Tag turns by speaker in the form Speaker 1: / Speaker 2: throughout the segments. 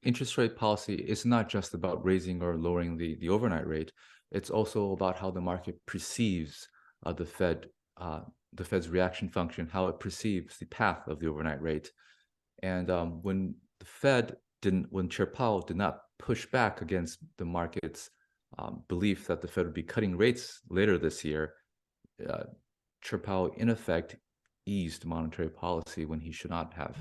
Speaker 1: Interest rate policy is not just about raising or lowering the overnight rate. It's also about how the market perceives uh, the Fed, uh, the Fed's reaction function, how it perceives the path of the overnight rate. And when when Chair Powell did not push back against the market's belief that the Fed would be cutting rates later this year, uh, Chair Powell, in effect, eased monetary policy when he should not have.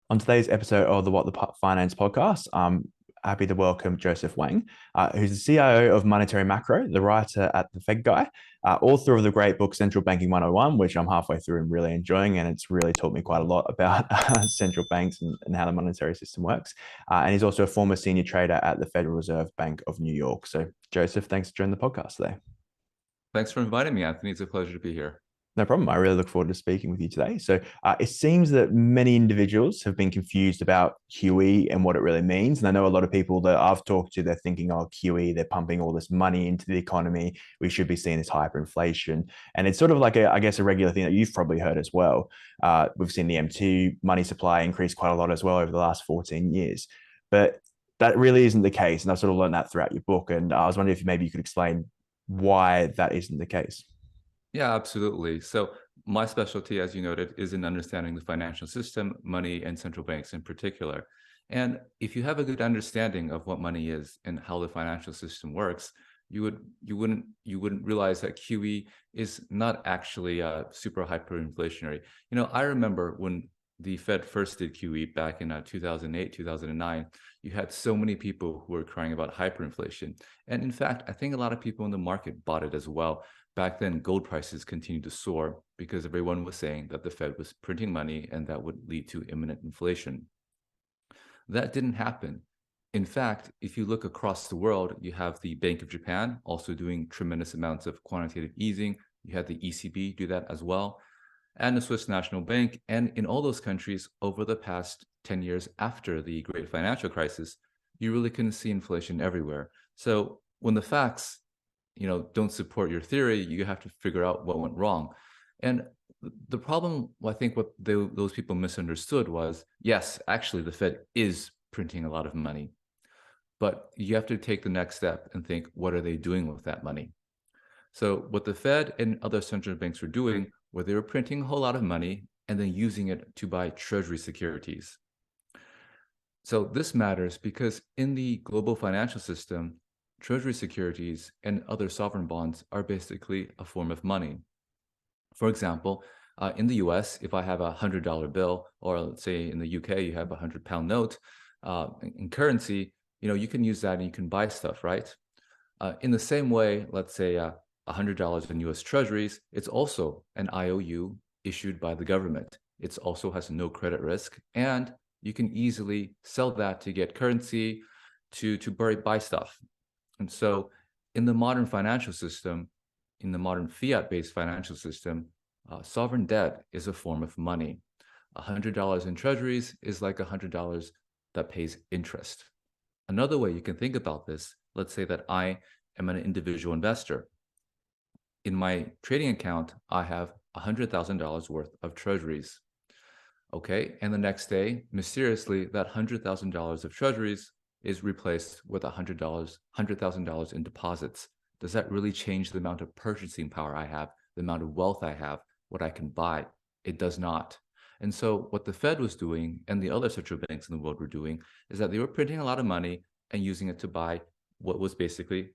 Speaker 2: On today's episode of the What the Finance podcast, I'm happy to welcome Joseph Wang, who's the CIO of Monetary Macro, the writer at The Fed Guy, author of the great book Central Banking 101, which I'm halfway through and really enjoying. And it's really taught me quite a lot about central banks and how the monetary system works. And he's also a former senior trader at the Federal Reserve Bank of New York. So, Joseph, thanks for joining the podcast today.
Speaker 1: Thanks for inviting me, Anthony. It's a pleasure to be here.
Speaker 2: No problem. I really look forward to speaking with you today. So it seems that many individuals have been confused about QE and what it really means. And I know a lot of people that I've talked to, they're thinking, oh, QE, they're pumping all this money into the economy. We should be seeing this hyperinflation. And it's sort of like, I guess, a regular thing that you've probably heard as well. We've seen the M2 money supply increase quite a lot as well over the last 14 years. But that really isn't the case. And I've sort of learned that throughout your book. And I was wondering if maybe you could explain why that isn't the case.
Speaker 1: Yeah, absolutely. So my specialty, as you noted, is in understanding the financial system, money, and central banks in particular. And if you have a good understanding of what money is and how the financial system works, you wouldn't realize that QE is not actually super hyperinflationary. I remember when the Fed first did QE back in 2008, 2009, you had so many people who were crying about hyperinflation. And in fact, I think a lot of people in the market bought it as well. Back then, gold prices continued to soar because everyone was saying that the Fed was printing money and that would lead to imminent inflation. That didn't happen. In fact, if you look across the world, you have the Bank of Japan also doing tremendous amounts of quantitative easing. You had the ECB do that as well, and the Swiss National Bank. And in all those countries, over the past 10 years after the great financial crisis, you really couldn't see inflation everywhere. So when the facts don't support your theory, you have to figure out what went wrong. And the problem, I think what those people misunderstood was, yes, actually the Fed is printing a lot of money, but you have to take the next step and think, what are they doing with that money? So what the Fed and other central banks were doing were they were printing a whole lot of money and then using it to buy treasury securities. So this matters because in the global financial system, treasury securities and other sovereign bonds are basically a form of money. For example, in the US, if I have a $100 bill, or let's say in the UK, you have a £100 note in currency, you can use that and you can buy stuff, right? In the same way, let's say $100 in US treasuries, it's also an IOU issued by the government. It also has no credit risk, and you can easily sell that to get currency to buy stuff. And so in the modern financial system, in the modern fiat-based financial system, sovereign debt is a form of money. $100 in treasuries is like $100 that pays interest. Another way you can think about this, let's say that I am an individual investor. In my trading account, I have $100,000 worth of treasuries. Okay, and the next day, mysteriously, that $100,000 of treasuries is replaced with $100,000 in deposits. Does that really change the amount of purchasing power I have, the amount of wealth I have, what I can buy? It does not. And so what the Fed was doing and the other central banks in the world were doing is that they were printing a lot of money and using it to buy what was basically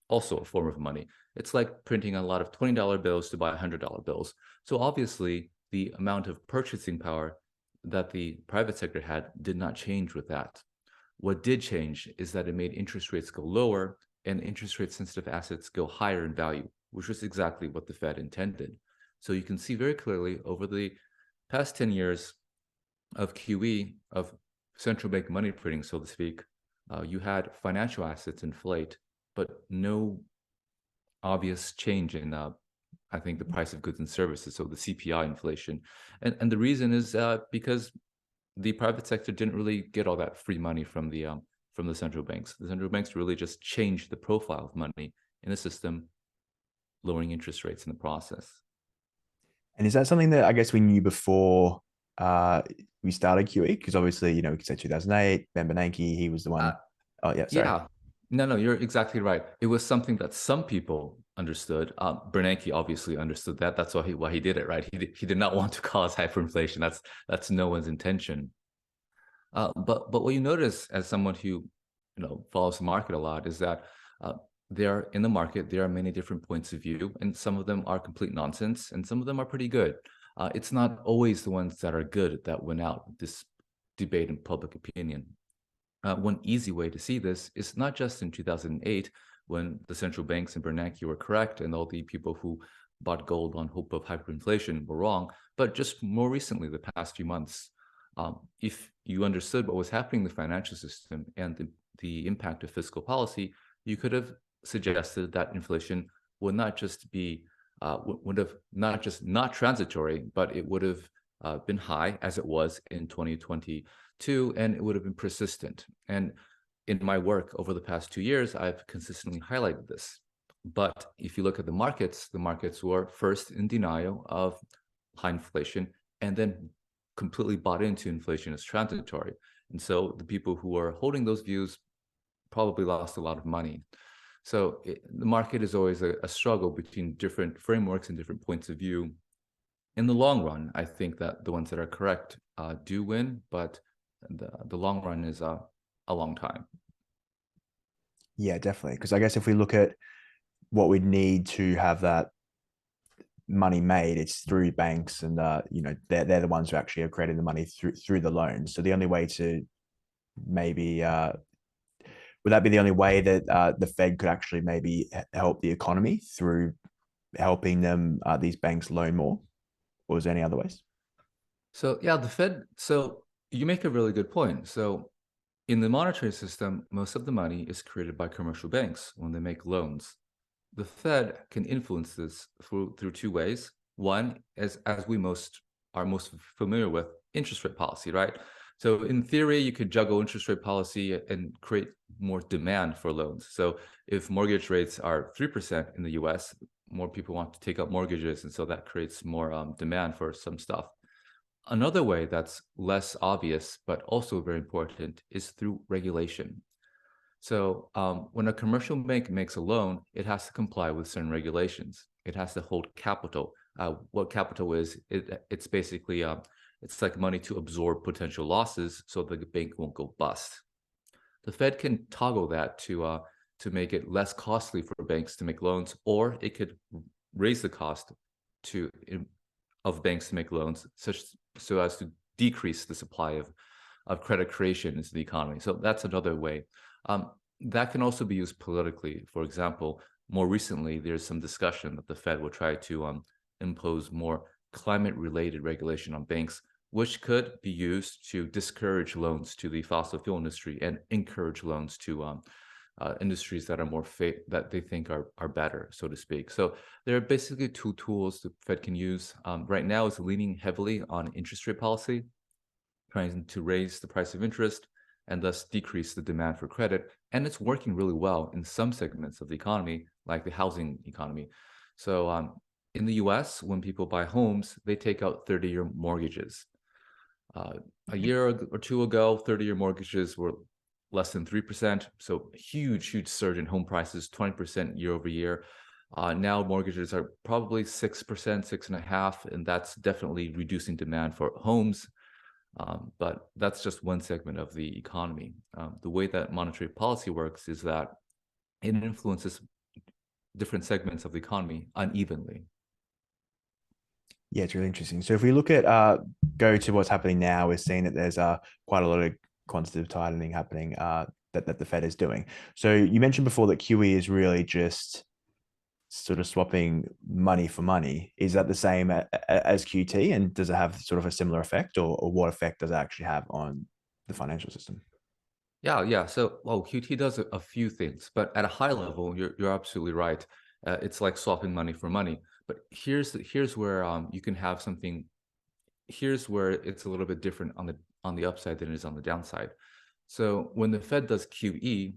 Speaker 1: also a form of money. It's like printing a lot of $20 bills to buy $100 bills. So obviously, the amount of purchasing power that the private sector had did not change with that. What did change is that it made interest rates go lower and interest rate sensitive assets go higher in value, which was exactly what the Fed intended. So you can see very clearly over the past 10 years of QE, of central bank money printing, so to speak, you had financial assets inflate, but no obvious change in, I think, the price of goods and services, so the CPI inflation. And the reason is because the private sector didn't really get all that free money from the central banks. The central banks really just changed the profile of money in the system, lowering interest rates in the process.
Speaker 2: And is that something that I guess we knew before uh, we started QE? Because obviously, we could say 2008, Ben Bernanke, he was the
Speaker 1: Uh,
Speaker 2: one. Oh, yeah, sorry.
Speaker 1: yeah, no, you're exactly right. It was something that some people understood. Bernanke obviously understood that. That's why he did it, right? He did not want to cause hyperinflation. That's no one's intention. But what you notice as someone who follows the market a lot is that uh, there in the market there are many different points of view, and some of them are complete nonsense, and some of them are pretty good. It's not always the ones that are good that win out this debate in public opinion. One easy way to see this is not just in 2008 when the central banks and Bernanke were correct and all the people who bought gold on hope of hyperinflation were wrong, but just more recently, the past few months. If you understood what was happening in the financial system and the impact of fiscal policy, you could have suggested that inflation would not just be would have not just not transitory, but it would have been high as it was in 2022, and it would have been persistent. And in my work over the past 2 years, I've consistently highlighted this. But if you look at the markets were first in denial of high inflation and then completely bought into inflation as transitory. And so the people who are holding those views probably lost a lot of money. So the market is always a struggle between different frameworks and different points of view. In the long run, I think that the ones that are correct do win, but the long run is a long time.
Speaker 2: Yeah, definitely. Because I guess if we look at what we'd need to have that money made, it's through banks, and they're the ones who actually are creating the money through the loans. So the only way to maybe would that be the only way that the Fed could actually maybe help the economy through helping them these banks loan more, or is there any other ways?
Speaker 1: So yeah, the Fed. So you make a really good point. So in the monetary system, most of the money is created by commercial banks when they make loans. The Fed can influence this through two ways. One, as we are most familiar with, interest rate policy, right? So in theory, you could juggle interest rate policy and create more demand for loans. So if mortgage rates are 3% in the US, more people want to take out mortgages, and so that creates more demand for some stuff. Another way that's less obvious, but also very important, is through regulation. So when a commercial bank makes a loan, it has to comply with certain regulations. It has to hold capital. What capital is, it's basically, it's like money to absorb potential losses so the bank won't go bust. The Fed can toggle that to make it less costly for banks to make loans, or it could raise the cost of banks to make loans, so as to decrease the supply of credit creation into the economy. So that's another way. That can also be used politically. For example, more recently, there's some discussion that the Fed will try to impose more climate-related regulation on banks, which could be used to discourage loans to the fossil fuel industry and encourage loans to industries that are that they think are better, so to speak. So there are basically two tools the Fed can use. Right now, it's leaning heavily on interest rate policy, trying to raise the price of interest and thus decrease the demand for credit. And it's working really well in some segments of the economy, like the housing economy. So in the US, when people buy homes, they take out 30-year mortgages. A year or two ago, 30-year mortgages were less than 3%. So huge surge in home prices, 20% year over year. Now mortgages are probably 6%, 6.5%, and that's definitely reducing demand for homes. But that's just one segment of the economy. The way that monetary policy works is that it influences different segments of the economy unevenly.
Speaker 2: Yeah, it's really interesting. So if we look at go to what's happening now, we're seeing that there's quite a lot of quantitative tightening happening that the Fed is doing. So you mentioned before that QE is really just sort of swapping money for money. Is that the same as QT, and does it have sort of a similar effect, or what effect does it actually have on the financial system?
Speaker 1: Yeah. So, well, QT does a few things, but at a high level, you're absolutely right. It's like swapping money for money. But here's where you can have something. Here's where it's a little bit different on the upside than it is on the downside. So when the Fed does QE,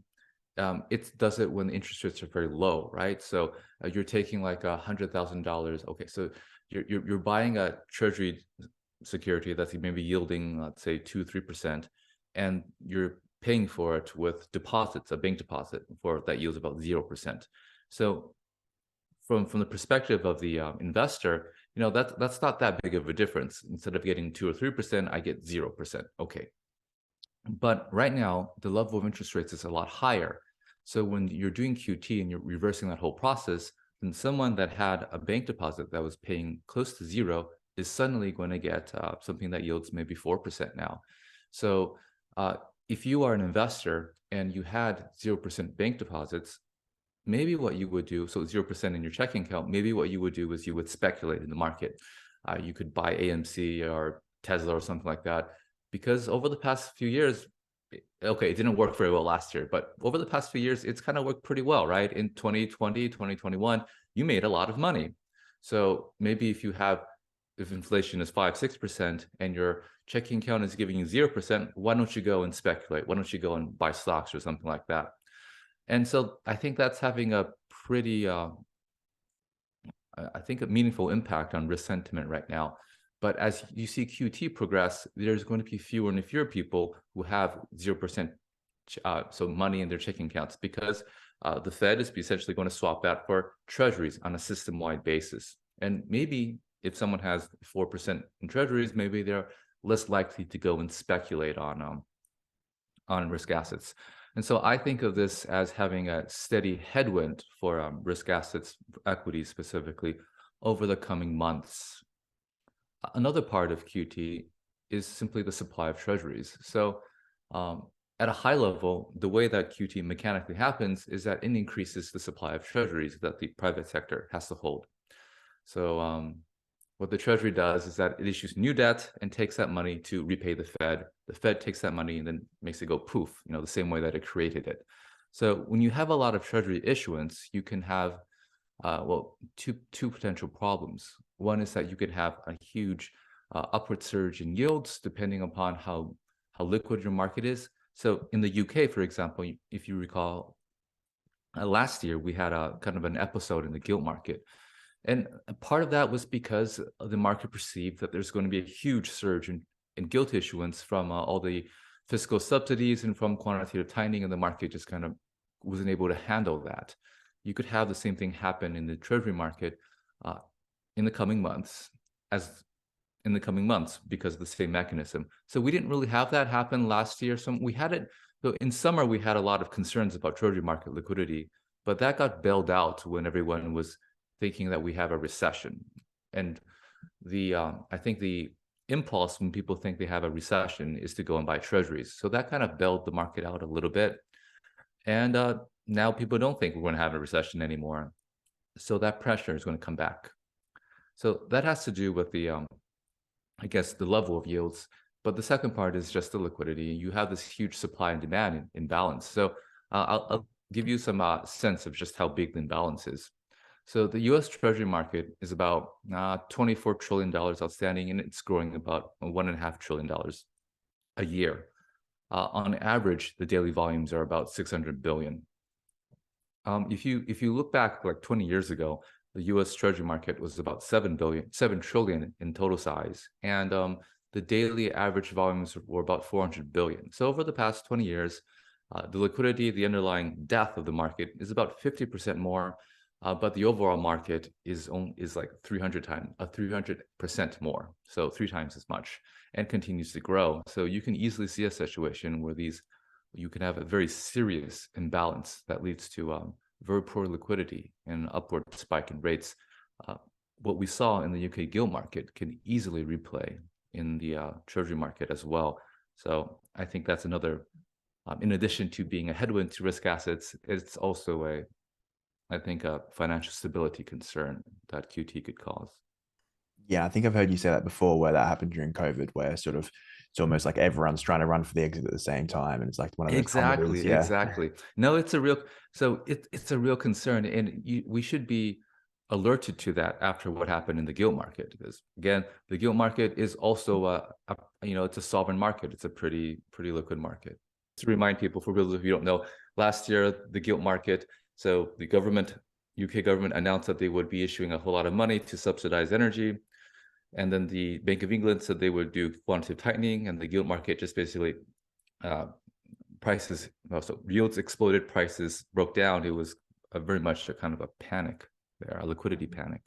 Speaker 1: it does it when the interest rates are very low, right? So you're taking like $100,000. Okay, so you're buying a treasury security that's maybe yielding, let's say 2-3%, and you're paying for it with deposits, a bank deposit for that yields about 0%. So from the perspective of the investor, that's not that big of a difference. Instead of getting 2 or 3%, I get 0%. Okay. But right now, the level of interest rates is a lot higher. So when you're doing QT and you're reversing that whole process, then someone that had a bank deposit that was paying close to 0 is suddenly going to get something that yields maybe 4% now. So if you are an investor and you had 0% bank deposits, maybe what you would do, so 0% in your checking account, maybe what you would do is you would speculate in the market. You could buy AMC or Tesla or something like that, because over the past few years, okay, it didn't work very well last year, but over the past few years, it's kind of worked pretty well, right? In 2020, 2021, you made a lot of money. So maybe if inflation is 5-6% and your checking account is giving you 0%, why don't you go and speculate? Why don't you go and buy stocks or something like that? And so I think that's having a pretty, I think, a meaningful impact on risk sentiment right now. But as you see QT progress, there's going to be fewer and fewer people who have 0% so money in their checking accounts, because the Fed is essentially going to swap that for treasuries on a system-wide basis. And maybe if someone has 4% in treasuries, maybe they're less likely to go and speculate on risk assets. And so I think of this as having a steady headwind for risk assets, equities specifically, over the coming months. Another part of QT is simply the supply of treasuries. So at a high level, the way that QT mechanically happens is that it increases the supply of treasuries that the private sector has to hold. So what the Treasury does is that it issues new debt and takes that money to repay the Fed. The Fed takes that money and then makes it go poof, the same way that it created it. So when you have a lot of Treasury issuance, you can have, two potential problems. One is that you could have a huge upward surge in yields, depending upon how liquid your market is. So in the UK, for example, if you recall, last year we had a kind of an episode in the gilt market. And part of that was because the market perceived that there's going to be a huge surge in gilt issuance from all the fiscal subsidies and from quantitative tightening, and the market just kind of wasn't able to handle that. You could have the same thing happen in the Treasury market in the coming months, because of the same mechanism. So we didn't really have that happen last year. So we had it. So in summer, we had a lot of concerns about Treasury market liquidity, but that got bailed out when everyone was thinking that we have a recession. And I think the impulse when people think they have a recession is to go and buy treasuries. So that kind of bailed the market out a little bit. And now people don't think we're going to have a recession anymore. So that pressure is going to come back. So that has to do with the, I guess, the level of yields. But the second part is just the liquidity. You have this huge supply and demand imbalance. So I'll give you some sense of just how big the imbalance is. So the U.S. Treasury market is about $24 trillion outstanding, and it's growing about $1.5 trillion a year. On average, the daily volumes are about 600 billion. If you look back like 20 years ago, the U.S. Treasury market was about 7 trillion in total size, and the daily average volumes were about 400 billion. So over the past 20 years, the liquidity, the underlying depth of the market is about 50% more. But the overall market is like 300% more, so 3 times as much, and continues to grow. So you can easily see a situation where you can have a very serious imbalance that leads to very poor liquidity and upward spike in rates. What we saw in the UK gilt market can easily replay in the Treasury market as well. So I think that's another, in addition to being a headwind to risk assets, it's also I think a financial stability concern that QT could cause.
Speaker 2: Yeah, I think I've heard you say that before, where that happened during COVID, where sort of it's almost like everyone's trying to run for the exit at the same time, and it's like one of those
Speaker 1: Exactly,
Speaker 2: yeah.
Speaker 1: exactly. No, it's a real concern, and we should be alerted to that after what happened in the gilt market, because again, the gilt market is also it's a sovereign market. It's a pretty liquid market. To remind people, for those of you who don't know, last year the gilt market. So the government UK government announced that they would be issuing a whole lot of money to subsidize energy. And then the Bank of England said they would do quantitative tightening, and the gilt market just basically prices, so yields exploded, prices broke down. It was very much a kind of a panic there, a liquidity panic.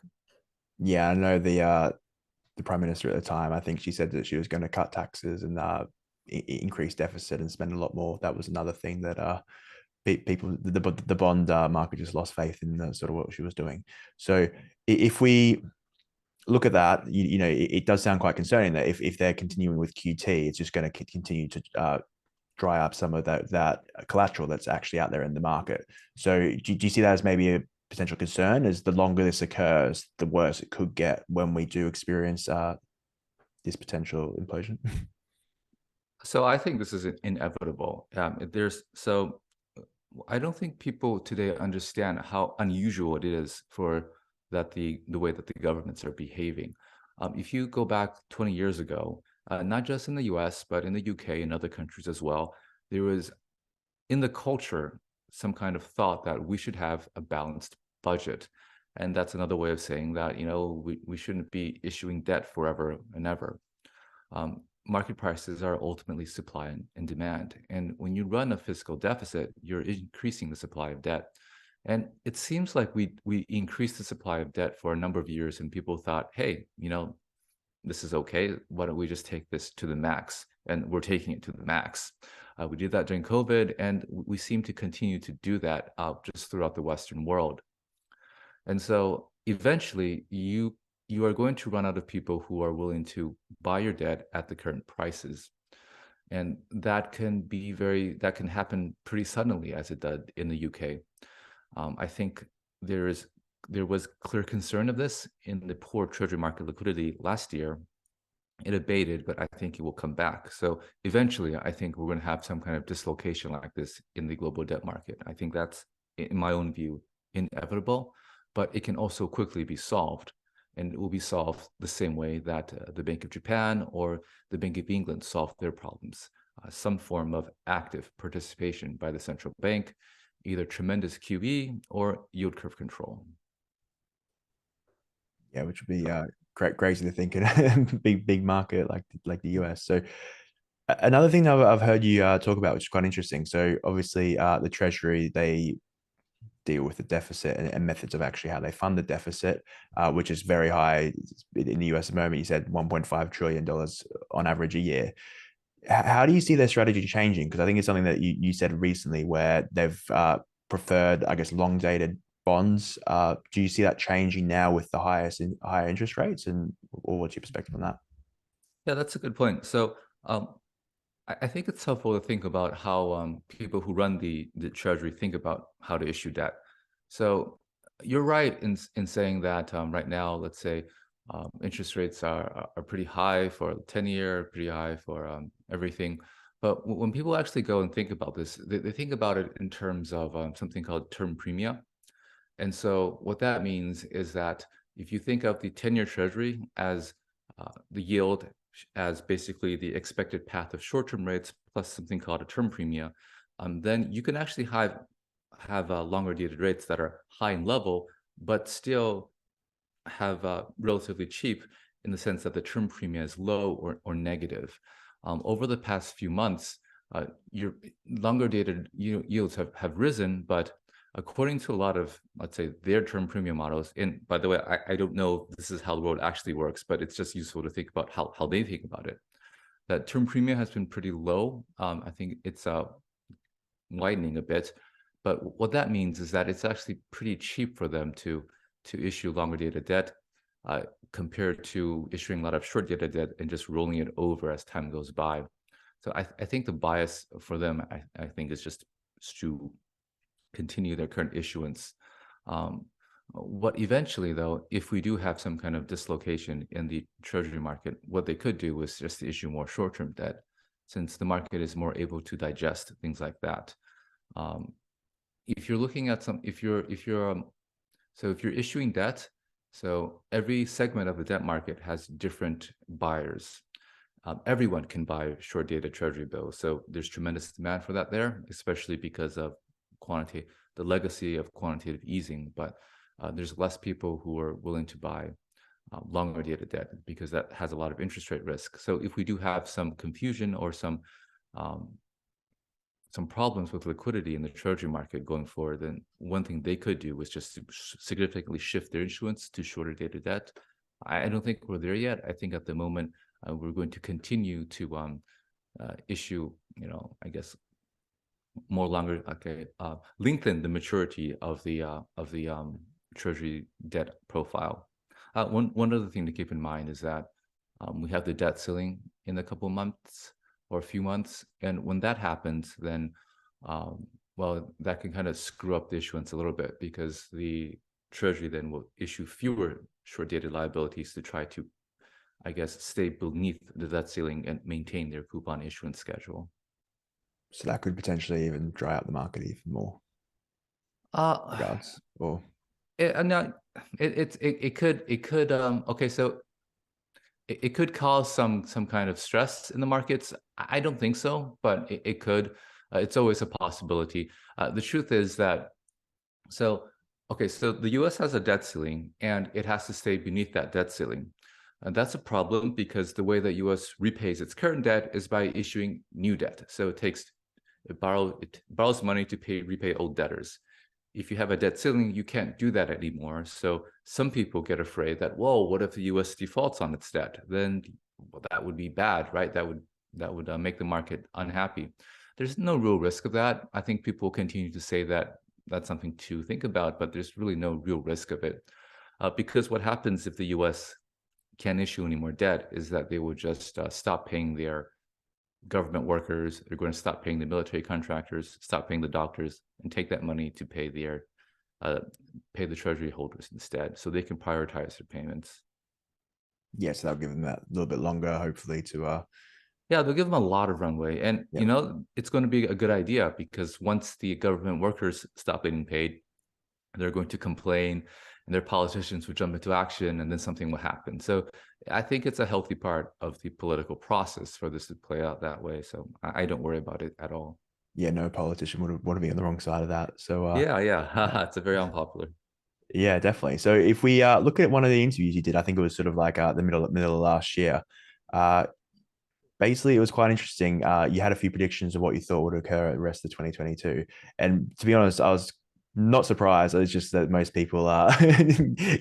Speaker 2: Yeah, I know the prime minister at the time, I think she said that she was going to cut taxes and increase deficit and spend a lot more. That was another thing that people, the bond market just lost faith in the, sort of what she was doing. So if we look at that, you know, it does sound quite concerning that if they're continuing with QT, it's just going to continue to dry up some of that collateral that's actually out there in the market. So do you see that as maybe a potential concern? As the longer this occurs, the worse it could get when we do experience this potential implosion?
Speaker 1: So I think this is inevitable. I don't think people today understand how unusual it is for that the way that the governments are behaving. If you go back 20 years ago, not just in the US, but in the UK and other countries as well, there was in the culture some kind of thought that we should have a balanced budget. And that's another way of saying that, you know, we shouldn't be issuing debt forever and ever. Market prices are ultimately supply and demand. And when you run a fiscal deficit, you're increasing the supply of debt. And it seems like we increased the supply of debt for a number of years, and people thought, hey, you know, this is okay. Why don't we just take this to the max? And we're taking it to the max. We did that during COVID, and we seem to continue to do that just throughout the Western world. And so eventually you are going to run out of people who are willing to buy your debt at the current prices. And that can happen pretty suddenly, as it did in the UK. I think there was clear concern of this in the poor treasury market liquidity last year. It abated, but I think it will come back. So eventually, I think we're going to have some kind of dislocation like this in the global debt market. I think that's, in my own view, inevitable, but it can also quickly be solved. And it will be solved the same way that the Bank of Japan or the Bank of England solved their problems. Some form of active participation by the central bank, either tremendous QE or yield curve control.
Speaker 2: Yeah, which would be crazy to think in a big market like the US. So another thing that I've heard you talk about, which is quite interesting. So obviously, the Treasury, they deal with the deficit and methods of actually how they fund the deficit, which is very high in the US at the moment. You said $1.5 trillion on average a year. How do you see their strategy changing? Because I think it's something that you said recently where they've preferred, I guess, long dated bonds. Do you see that changing now with the higher interest rates, or what's your perspective on that?
Speaker 1: Yeah, that's a good point. So I think it's helpful to think about how people who run the Treasury think about how to issue debt. So you're right in saying that right now, let's say interest rates are pretty high for 10-year, pretty high for everything. But when people actually go and think about this, they think about it in terms of something called term premia. And so what that means is that if you think of the 10-year Treasury as the yield as basically the expected path of short-term rates plus something called a term premia, then you can actually have longer dated rates that are high in level, but still have relatively cheap in the sense that the term premia is low or negative. Over the past few months, your longer dated yields have risen, but according to a lot of, let's say, their term premium models, and by the way, I don't know if this is how the world actually works, but it's just useful to think about how they think about it. That term premium has been pretty low. I think it's widening a bit, but what that means is that it's actually pretty cheap for them to issue longer dated debt compared to issuing a lot of short dated debt and just rolling it over as time goes by. So I think the bias for them, I think, is just to continue their current issuance. What eventually, though, if we do have some kind of dislocation in the treasury market, what they could do is just issue more short-term debt, since the market is more able to digest things like that. If you're looking at if you're issuing debt, so every segment of the debt market has different buyers. Everyone can buy short-dated treasury bills, so there's tremendous demand for that there, especially because of the legacy of quantitative easing. But there's less people who are willing to buy longer dated debt because that has a lot of interest rate risk. So if we do have some confusion or um, some problems with liquidity in the treasury market going forward, then one thing they could do was just to significantly shift their issuance to shorter dated debt. I don't think we're there yet. I think at the moment we're going to continue to issue, I guess more longer, lengthen the maturity of the treasury debt profile. One other thing to keep in mind is that we have the debt ceiling in a couple of months or a few months, and when that happens, then well, that can kind of screw up the issuance a little bit because the treasury then will issue fewer short-dated liabilities to try to, I guess, stay beneath the debt ceiling and maintain their coupon issuance schedule.
Speaker 2: So that could potentially even dry up the market even more.
Speaker 1: Uh,
Speaker 2: Regards or
Speaker 1: no, it could okay, so it could cause some kind of stress in the markets. I don't think so, but it could. It's always a possibility. The truth is that so okay, so the U.S. has a debt ceiling, and it has to stay beneath that debt ceiling. And that's a problem because the way that U.S. repays its current debt is by issuing new debt. So it borrows money to repay old debtors. If you have a debt ceiling, you can't do that anymore. So some people get afraid that, whoa, what if the U.S. defaults on its debt? Then that would be bad, right? That would make the market unhappy. There's no real risk of that. I think people continue to say that that's something to think about, but there's really no real risk of it. Because what happens if the U.S. can't issue any more debt is that they will just stop paying their government workers. They're going to stop paying the military contractors, stop paying the doctors, and take that money to pay pay the treasury holders instead, so they can prioritize their payments.
Speaker 2: yeah, so that'll give them that little bit longer, hopefully, to
Speaker 1: Yeah, they'll give them a lot of runway, and
Speaker 2: yeah.
Speaker 1: it's going to be a good idea because once the government workers stop getting paid, they're going to complain, and their politicians will jump into action, and then something will happen. So I think it's a healthy part of the political process for this to play out that way. So I don't worry about it at all.
Speaker 2: Yeah, no politician would want to be on the wrong side of that. So
Speaker 1: Yeah. It's a very unpopular.
Speaker 2: yeah, definitely. So if we look at one of the interviews you did, I think it was sort of like the middle of last year. Uh, Basically, it was quite interesting. You had a few predictions of what you thought would occur at the rest of 2022, and to be honest, I was not surprised. It's just that most people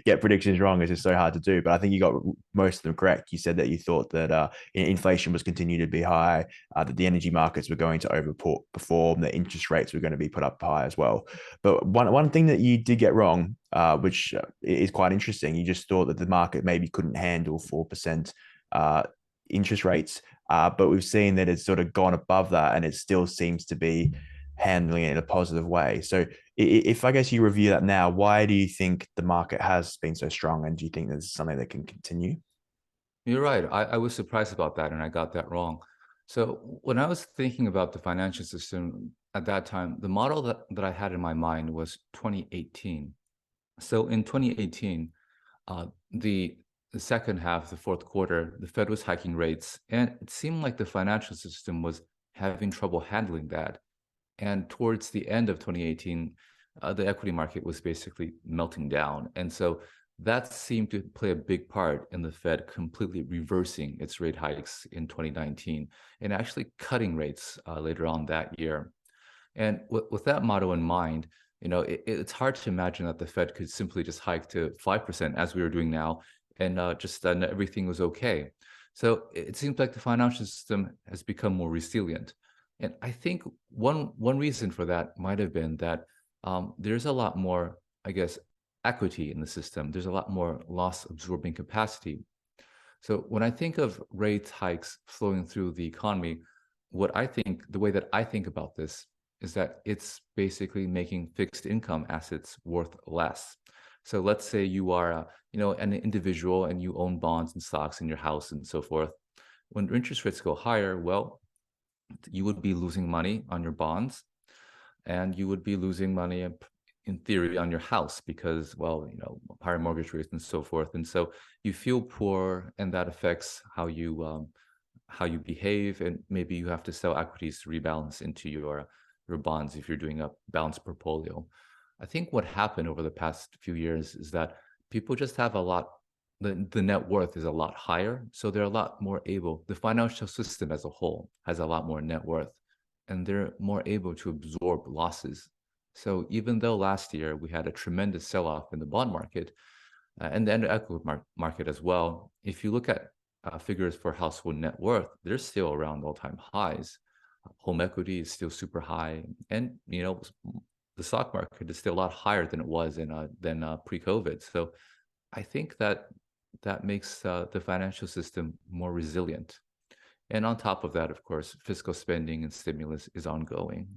Speaker 2: get predictions wrong. It's just so hard to do. But I think you got most of them correct. You said that you thought that inflation was continuing to be high, that the energy markets were going to overperform, that interest rates were going to be put up high as well. But one thing that you did get wrong, which is quite interesting, you just thought that the market maybe couldn't handle 4% interest rates. But we've seen that it's sort of gone above that and it still seems to be handling it in a positive way. So if I guess you review that now, why do you think the market has been so strong? And do you think there's something that can continue?
Speaker 1: You're right. I was surprised about that, and I got that wrong. So when I was thinking about the financial system at that time, the model that I had in my mind was 2018. So in 2018, uh, the the second half, the fourth quarter, the Fed was hiking rates, and it seemed like the financial system was having trouble handling that. And towards the end of 2018, the equity market was basically melting down. And so that seemed to play a big part in the Fed completely reversing its rate hikes in 2019 and actually cutting rates later on that year. And with that motto in mind, it's hard to imagine that the Fed could simply just hike to 5% as we are doing now, and just everything was okay. So it seems like the financial system has become more resilient. And I think one reason for that might have been that there's a lot more, I guess, equity in the system. There's a lot more loss absorbing capacity. So when I think of rate hikes flowing through the economy, the way that I think about this is that it's basically making fixed income assets worth less. So let's say you are, an individual and you own bonds and stocks in your house and so forth. When interest rates go higher, well, you would be losing money on your bonds, and you would be losing money in theory on your house because, well, higher mortgage rates and so forth. And so you feel poor, and that affects how you behave, and maybe you have to sell equities to rebalance into your bonds if you're doing a balanced portfolio. I think what happened over the past few years is that people just have a lot, the net worth is a lot higher. So they're a lot more able, the financial system as a whole has a lot more net worth, and they're more able to absorb losses. So even though last year we had a tremendous sell-off in the bond market, and the equity market as well, if you look at figures for household net worth, they're still around all-time highs. Home equity is still super high, and the stock market is still a lot higher than it was in pre-COVID. So I think that that makes the financial system more resilient. And on top of that, of course, fiscal spending and stimulus is ongoing.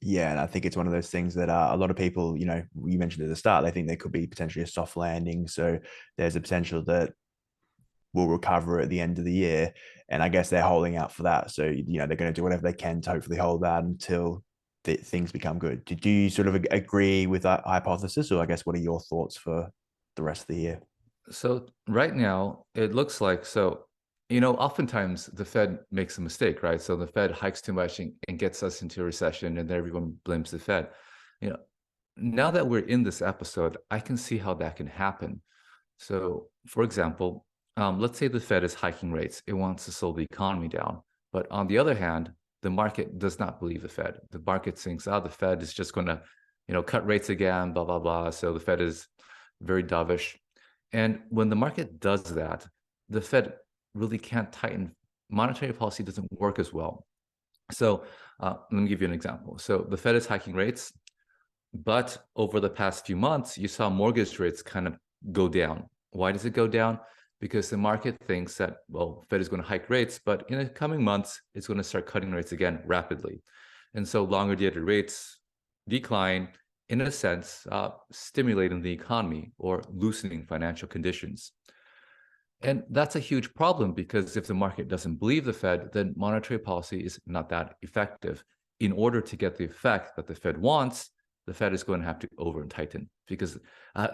Speaker 2: Yeah, and I think it's one of those things that a lot of people, you mentioned at the start, they think there could be potentially a soft landing. So there's a potential that we'll recover at the end of the year. And I guess they're holding out for that. So, they're going to do whatever they can to hopefully hold that until things become good. Did you sort of agree with that hypothesis? Or I guess, what are your thoughts for the rest of the year?
Speaker 1: So right now, it looks like, oftentimes the Fed makes a mistake, right? So the Fed hikes too much and gets us into a recession, and then everyone blames the Fed. You know, now that we're in this episode, I can see how that can happen. So, for example, let's say the Fed is hiking rates. It wants to slow the economy down. But on the other hand, the market does not believe the Fed. The market thinks, the Fed is just going to, cut rates again, blah, blah, blah. So the Fed is very dovish. And when the market does that, the Fed really can't tighten. Monetary policy doesn't work as well. So let me give you an example. So the Fed is hiking rates, but over the past few months, you saw mortgage rates kind of go down. Why does it go down? Because the market thinks that, well, Fed is going to hike rates, but in the coming months, it's going to start cutting rates again rapidly. And so longer dated rates decline, in a sense, stimulating the economy or loosening financial conditions. And that's a huge problem, because if the market doesn't believe the Fed, then monetary policy is not that effective. In order to get the effect that the Fed wants, the Fed is going to have to over and tighten, because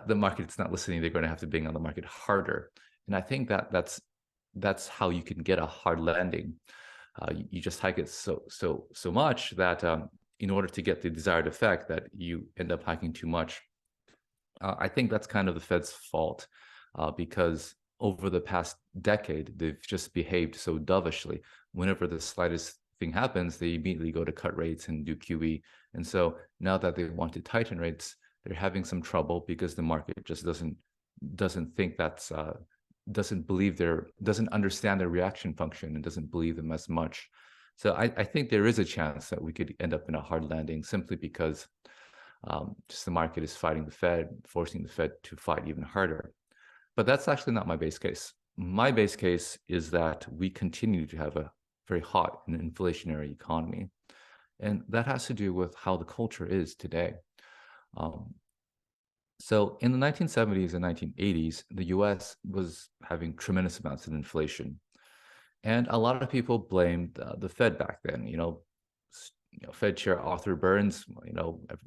Speaker 1: the market's not listening. They're going to have to bang on the market harder. And I think that's how you can get a hard landing. You just hike it so much that in order to get the desired effect, that you end up hiking too much. I think that's kind of the Fed's fault, because over the past decade, they've just behaved so dovishly. Whenever the slightest thing happens, they immediately go to cut rates and do QE. And so now that they want to tighten rates, they're having some trouble, because the market just doesn't think doesn't understand their reaction function and doesn't believe them as much. So I think there is a chance that we could end up in a hard landing, simply because just the market is fighting the Fed, forcing the Fed to fight even harder. But that's actually not my base case. My base case is that we continue to have a very hot and inflationary economy. And that has to do with how the culture is today. So in the 1970s and 1980s, the US was having tremendous amounts of inflation. And a lot of people blamed the Fed back then. Fed Chair Arthur Burns,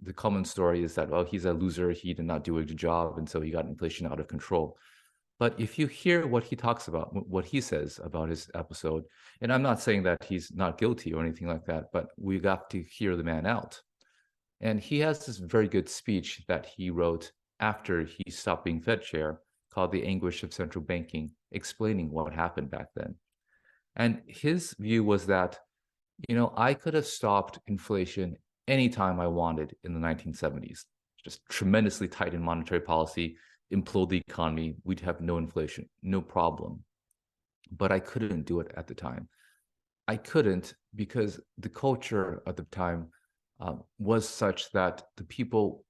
Speaker 1: the common story is that, well, he's a loser. He did not do a good job, and so he got inflation out of control. But if you hear what he talks about, what he says about his episode, and I'm not saying that he's not guilty or anything like that, but we got to hear the man out. And he has this very good speech that he wrote after he stopped being Fed chair, called The Anguish of Central Banking, explaining what happened back then. And his view was that, I could have stopped inflation anytime I wanted in the 1970s. Just tremendously tighten monetary policy, implode the economy, we'd have no inflation, no problem. But I couldn't do it at the time. I couldn't because the culture at the time was such that the people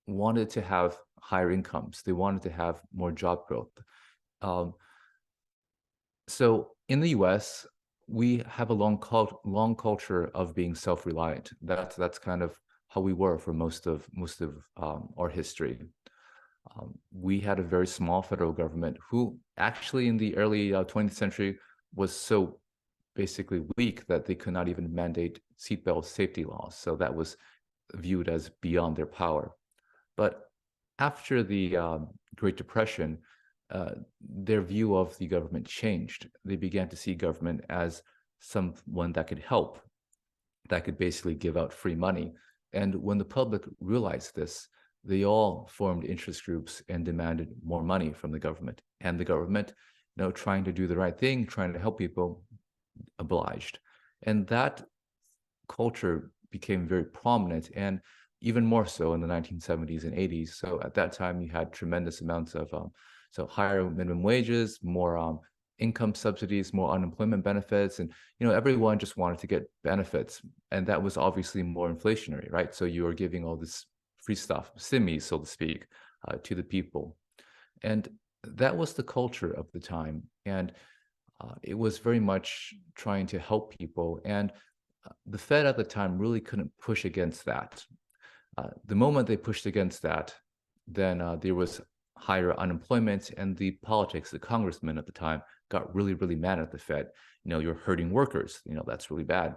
Speaker 1: wanted to have higher incomes. They wanted to have more job growth. So in the US, we have a long culture of being self-reliant. That's kind of how we were for most of our history. We had a very small federal government who actually in the early 20th century was so basically weak that they could not even mandate seatbelt safety laws. So that was viewed as beyond their power. But after the Great Depression, their view of the government changed. They began to see government as someone that could help, that could basically give out free money. And when the public realized this, they all formed interest groups and demanded more money from the government. And the government, trying to do the right thing, trying to help people, obliged. And that culture became very prominent, and even more so in the 1970s and 80s. So at that time, you had tremendous amounts of higher minimum wages, more income subsidies, more unemployment benefits, and everyone just wanted to get benefits, and that was obviously more inflationary, right? So you were giving all this free stuff, stimmies, so to speak, to the people, and that was the culture of the time, and it was very much trying to help people, and the Fed at the time really couldn't push against that. The moment they pushed against that, then there was higher unemployment, and the politics, the congressmen at the time, got really, really mad at the Fed. You're hurting workers. That's really bad.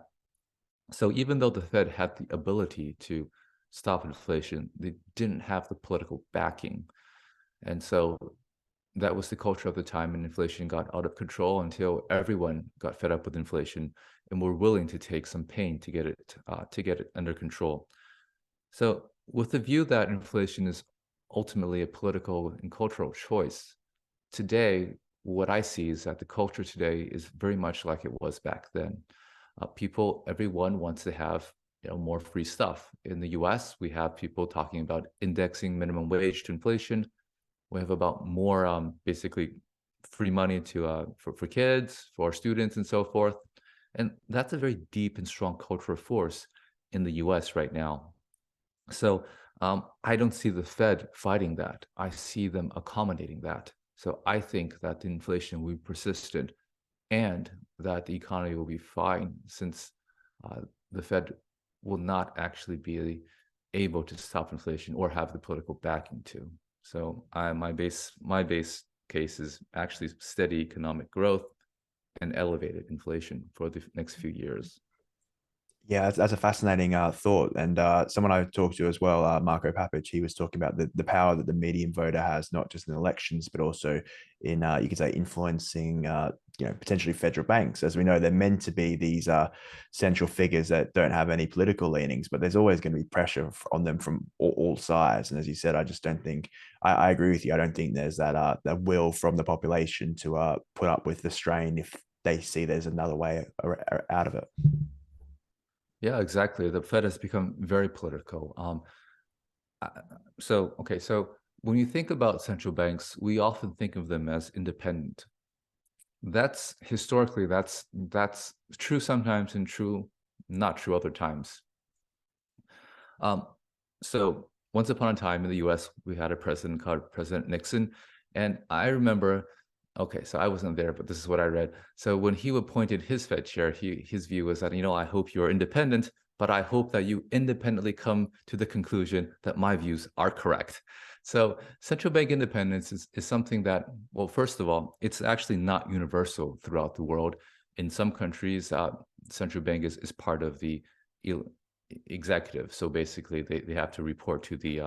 Speaker 1: So even though the Fed had the ability to stop inflation, they didn't have the political backing. And so that was the culture of the time, and inflation got out of control until everyone got fed up with inflation and were willing to take some pain to get it under control. So with the view that inflation is ultimately a political and cultural choice, today, what I see is that the culture today is very much like it was back then. Everyone wants to have more free stuff. In the US, we have people talking about indexing minimum wage to inflation. We have about more basically free money for kids, for students, and so forth. And that's a very deep and strong cultural force in the US right now. So I don't see the Fed fighting that. I see them accommodating that. So I think that the inflation will be persistent and that the economy will be fine, since the Fed will not actually be able to stop inflation or have the political backing to. So my base case is actually steady economic growth and elevated inflation for the next few years.
Speaker 2: Yeah, that's a fascinating thought. And someone I talked to as well, Marco Papic, he was talking about the power that the median voter has, not just in elections, but also in, you could say, influencing, potentially federal banks. As we know, they're meant to be these central figures that don't have any political leanings, but there's always going to be pressure on them from all sides. And as you said, I just don't think, I agree with you. I don't think there's that will from the population to put up with the strain if they see there's another way out of it.
Speaker 1: Yeah, exactly. The Fed has become very political. So when you think about central banks, we often think of them as independent. That's historically that's true sometimes and not true other times. So once upon a time in the U.S., we had a president called President Nixon, and I remember. Okay, so I wasn't there, but this is what I read. So when he appointed his Fed chair, his view was that, I hope you're independent, but I hope that you independently come to the conclusion that my views are correct. So central bank independence is something that, well, first of all, it's actually not universal throughout the world. In some countries, central bank is part of the executive. So basically, they have to report to the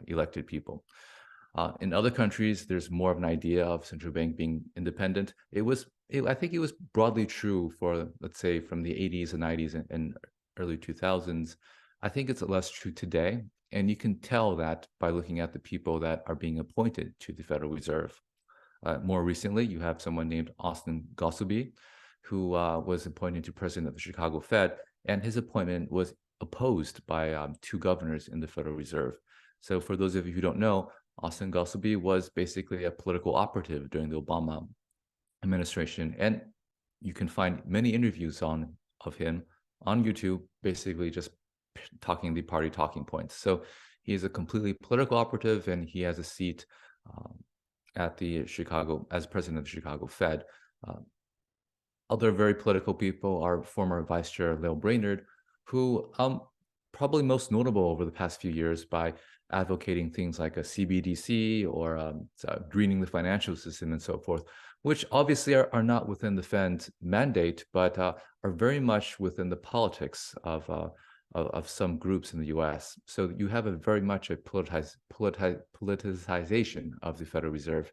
Speaker 1: elected people. In other countries, there's more of an idea of central bank being independent. I think it was broadly true for, let's say, from the 80s and 90s and early 2000s. I think it's less true today. And you can tell that by looking at the people that are being appointed to the Federal Reserve. More recently, you have someone named Austin Goolsbee, who was appointed to president of the Chicago Fed, and his appointment was opposed by two governors in the Federal Reserve. So for those of you who don't know, Austin Goolsbee was basically a political operative during the Obama administration, and you can find many interviews of him on YouTube, basically just talking the party talking points. So he is a completely political operative, and he has a seat at the Chicago as president of the Chicago Fed. Other very political people are former Vice Chair Lael Brainerd, who probably most notable over the past few years by advocating things like a CBDC or greening the financial system and so forth, which obviously are not within the Fed's mandate, but are very much within the politics of some groups in the U.S. So you have very much a politicization of the Federal Reserve.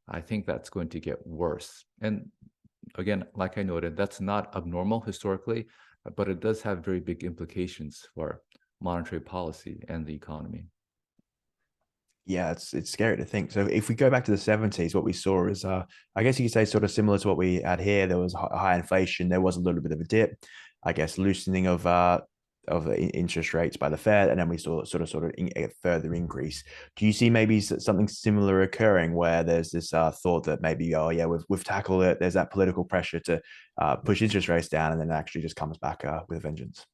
Speaker 1: I think that's going to get worse. And again, like I noted, that's not abnormal historically, but it does have very big implications for monetary policy and the economy.
Speaker 2: Yeah, it's scary to think. So if we go back to the 70s, what we saw is, I guess you could say sort of similar to what we had here. There was high inflation. There was a little bit of a dip, I guess, loosening of interest rates by the Fed, and then we saw a further increase. Do you see maybe something similar occurring where there's this thought that maybe, oh yeah, we've tackled it. There's that political pressure to push interest rates down, and then it actually just comes back with a vengeance.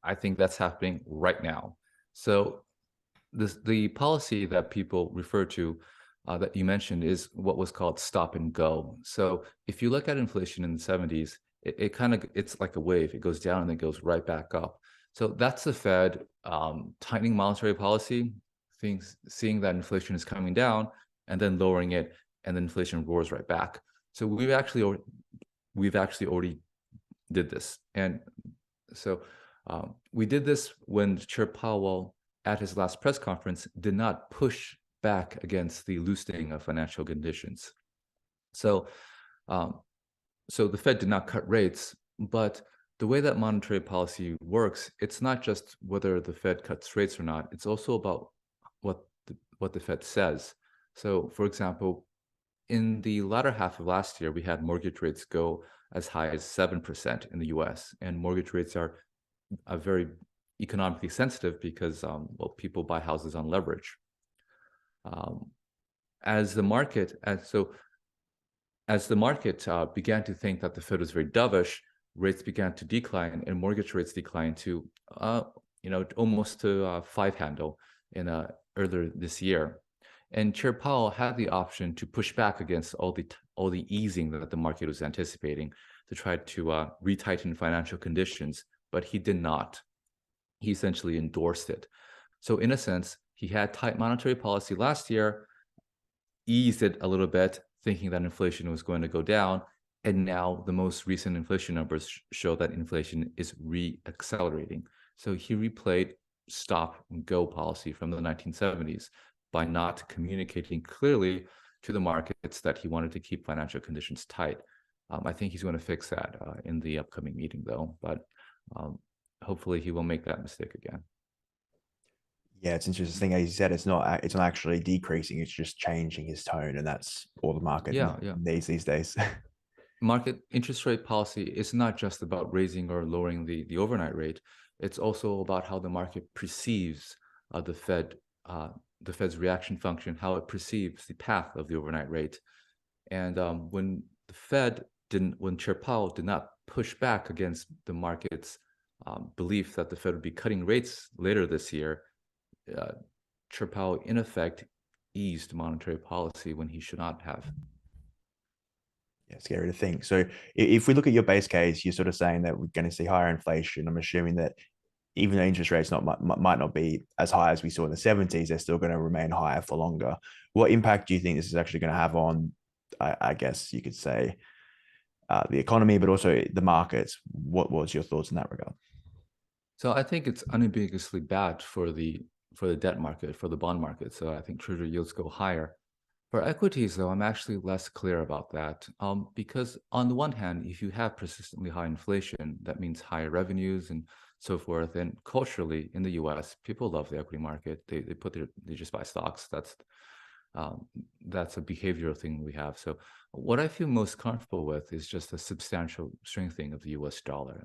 Speaker 1: I think that's happening right now. So the policy that people refer to that you mentioned is what was called stop and go. So if you look at inflation in the 70s, it's like a wave. It goes down and then goes right back up. So that's the Fed tightening monetary policy, seeing that inflation is coming down and then lowering it, and then inflation roars right back. So we've actually already did this, and so we did this when Chair Powell, at his last press conference, did not push back against the loosening of financial conditions. So, so the Fed did not cut rates, but the way that monetary policy works, it's not just whether the Fed cuts rates or not. It's also about what the Fed says. So, for example, in the latter half of last year, we had mortgage rates go as high as 7% in the U.S., and mortgage rates are very economically sensitive because well, people buy houses on leverage. As the market began to think that the Fed was very dovish, rates began to decline, and mortgage rates declined to almost to 5 handle in earlier this year. And Chair Powell had the option to push back against all the easing that the market was anticipating to try to retighten financial conditions, but he did not. He essentially endorsed it. So in a sense, he had tight monetary policy last year, eased it a little bit, thinking that inflation was going to go down. And now the most recent inflation numbers show that inflation is re-accelerating. So he replayed stop and go policy from the 1970s by not communicating clearly to the markets that he wanted to keep financial conditions tight. I think he's going to fix that in the upcoming meeting, though. But hopefully he won't make that mistake again.
Speaker 2: Yeah, it's interesting. As you said, it's not actually decreasing; it's just changing his tone, and that's all the market
Speaker 1: Yeah.
Speaker 2: needs these days.
Speaker 1: Market interest rate policy is not just about raising or lowering the overnight rate. It's also about how the market perceives the Fed's reaction function, how it perceives the path of the overnight rate. And when Chair Powell did not push back against the market's belief that the Fed would be cutting rates later this year, Chair Powell, in effect, eased monetary policy when he should not have.
Speaker 2: Yeah, scary to think. So if we look at your base case, you're sort of saying that we're going to see higher inflation. I'm assuming that even though interest rates might not be as high as we saw in the 70s, they're still going to remain higher for longer. What impact do you think this is actually going to have on, I guess you could say, the economy, but also the markets? What was your thoughts in that regard?
Speaker 1: So I think it's unambiguously bad for the debt market, for the bond market. So I think treasury yields go higher. For equities, though, I'm actually less clear about that because on the one hand, if you have persistently high inflation, that means higher revenues and so forth. And culturally, in the U.S., people love the equity market. They just buy stocks. That's a behavioral thing we have. So what I feel most comfortable with is just a substantial strengthening of the U.S. dollar.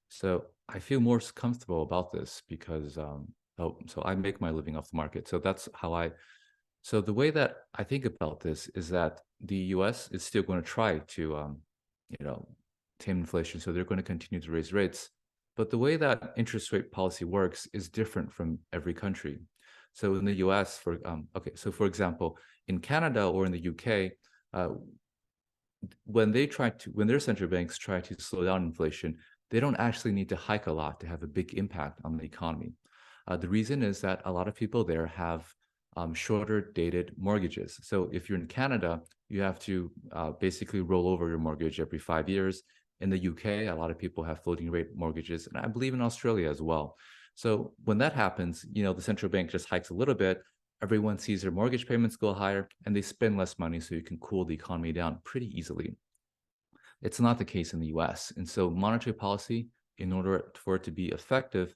Speaker 1: So I feel more comfortable about this because so I make my living off the market. So that's how So the way that I think about this is that the U.S. is still going to try to, tame inflation. So they're going to continue to raise rates. But the way that interest rate policy works is different from every country. So in the U.S., for example, in Canada or in the U.K., when their central banks try to slow down inflation, they don't actually need to hike a lot to have a big impact on the economy. The reason is that a lot of people there have shorter dated mortgages. So if you're in Canada, you have to basically roll over your mortgage every 5 years. In the UK, a lot of people have floating rate mortgages, and I believe in Australia as well. So when that happens, the central bank just hikes a little bit, everyone sees their mortgage payments go higher, and they spend less money so you can cool the economy down pretty easily. It's not the case in the US. And so monetary policy, in order for it to be effective,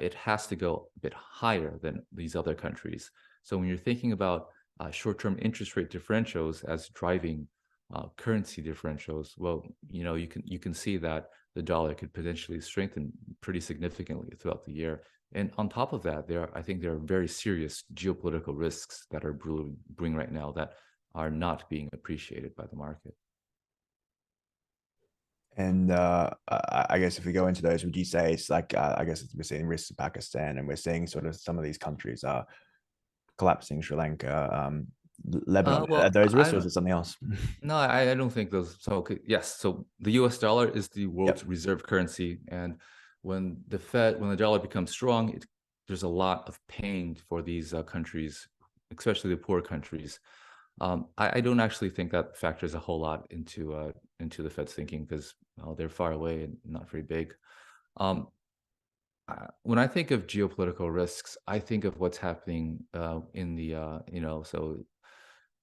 Speaker 1: it has to go a bit higher than these other countries. So when you're thinking about short-term interest rate differentials as driving currency differentials, well, you can see that the dollar could potentially strengthen pretty significantly throughout the year. And on top of that, I think there are very serious geopolitical risks that are brewing right now that are not being appreciated by the market.
Speaker 2: And I guess if we go into those, would you say it's like, I guess we're seeing risks of Pakistan, and we're seeing sort of some of these countries are collapsing, Sri Lanka, Lebanon. Are
Speaker 1: Well,
Speaker 2: those risks, or is it something else?
Speaker 1: no, I don't think those. So okay, yes, so the U.S. dollar is the world's
Speaker 2: Yep.
Speaker 1: reserve currency, and when the dollar becomes strong, there's a lot of pain for these countries, especially the poor countries. I don't actually think that factors a whole lot into the Fed's thinking because they're far away and not very big. Um, when I think of geopolitical risks, I think of what's happening in the so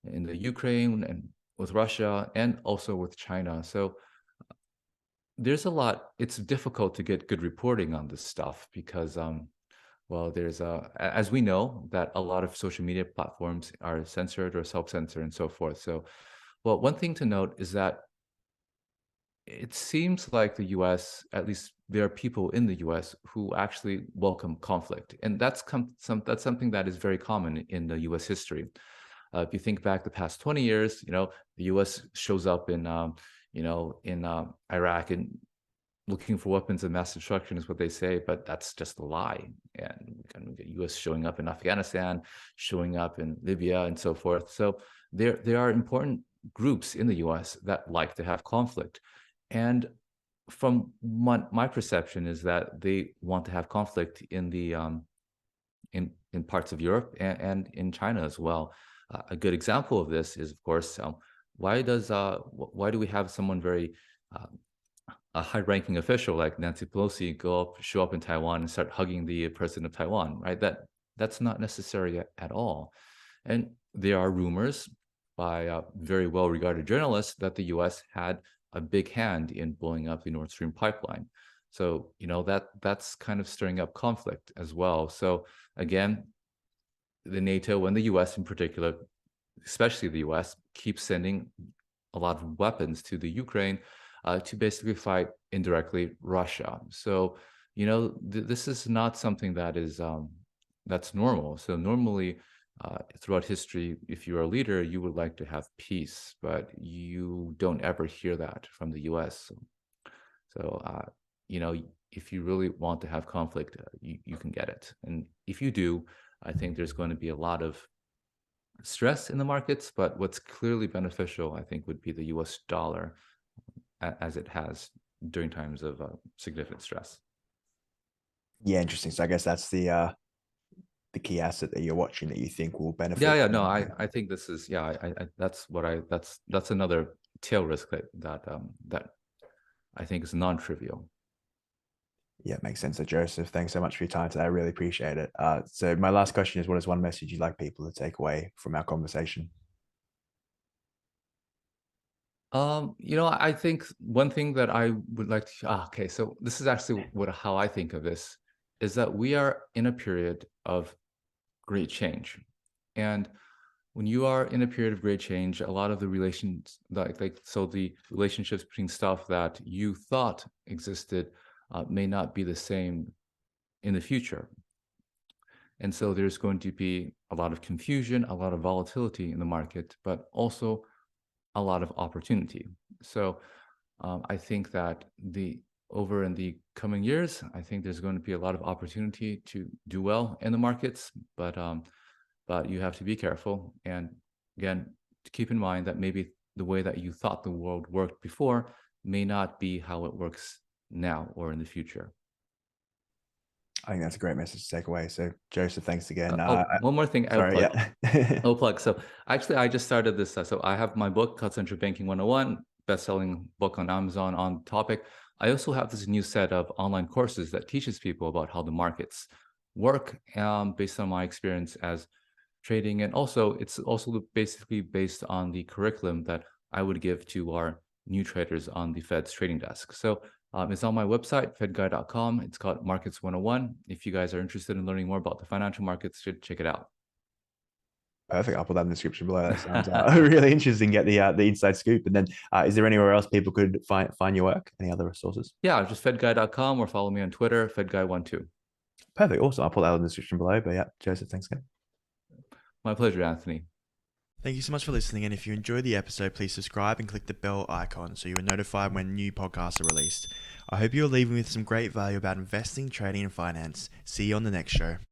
Speaker 1: in the Ukraine and with Russia and also with China. So there's a lot. It's difficult to get good reporting on this stuff because well, there's as we know that a lot of social media platforms are censored or self-censor and so forth. So, well, one thing to note is that it seems like the U.S., at least there are people in the U.S. who actually welcome conflict, and that's something that is very common in the U.S. history. If you think back the past 20 years, the U.S. shows up in Iraq and looking for weapons of mass destruction is what they say, but that's just a lie. And kind of the U.S. showing up in Afghanistan, showing up in Libya, and so forth. So there are important groups in the U.S. that like to have conflict, and from my perception is that they want to have conflict in the in parts of Europe and in China as well. A good example of this is, of course, why do we have someone very a high-ranking official like Nancy Pelosi show up in Taiwan and start hugging the president of Taiwan, right? That's not necessary at all. And there are rumors by very well-regarded journalists that the U.S. had a big hand in blowing up the Nord Stream pipeline. So that's kind of stirring up conflict as well. So again, the NATO and the U.S. in particular, especially the U.S., keeps sending a lot of weapons to the Ukraine to basically fight indirectly Russia. So, this is not something that is that's normal. So normally, throughout history, if you're a leader, you would like to have peace, but you don't ever hear that from the U.S. So, if you really want to have conflict, you can get it. And if you do, I think there's going to be a lot of stress in the markets, but what's clearly beneficial, I think, would be the U.S. dollar as it has during times of significant stress.
Speaker 2: Yeah, interesting. So I guess that's the key asset that you're watching that you think will benefit.
Speaker 1: Yeah, no, I think this is that's another tail risk that I think is non-trivial.
Speaker 2: Yeah, makes sense. So Joseph, thanks so much for your time today. I really appreciate it. So my last question is, what is one message you'd like people to take away from our conversation?
Speaker 1: I think one thing that I would like to, okay, so this is actually how I think of this, is that we are in a period of great change. And when you are in a period of great change, a lot of the relations, so the relationships between stuff that you thought existed may not be the same in the future. And so there's going to be a lot of confusion, a lot of volatility in the market, but also a lot of opportunity. So I think that over in the coming years, I think there's going to be a lot of opportunity to do well in the markets, but you have to be careful. And again, to keep in mind that maybe the way that you thought the world worked before may not be how it works now or in the future.
Speaker 2: I think that's a great message to take away. So Joseph, thanks again.
Speaker 1: One more thing.
Speaker 2: Sorry, yeah.
Speaker 1: I'll plug. So actually, I just started this. So I have my book called Central Banking 101, best-selling book on Amazon on topic. I also have this new set of online courses that teaches people about how the markets work based on my experience as trading. And also, it's also basically based on the curriculum that I would give to our new traders on the Fed's trading desk. So it's on my website, fedguy.com. It's called Markets 101. If you guys are interested in learning more about the financial markets, should check it out.
Speaker 2: Perfect. I'll put that in the description below. That sounds really interesting. Get the inside scoop. And then, is there anywhere else people could find your work? Any other resources?
Speaker 1: Yeah, just fedguy.com or follow me on Twitter, fedguy12.
Speaker 2: Perfect. Awesome. I'll put that in the description below. But yeah, Joseph, thanks again.
Speaker 1: My pleasure, Anthony.
Speaker 2: Thank you so much for listening. And if you enjoyed the episode, please subscribe and click the bell icon so you are notified when new podcasts are released. I hope you're leaving with some great value about investing, trading, and finance. See you on the next show.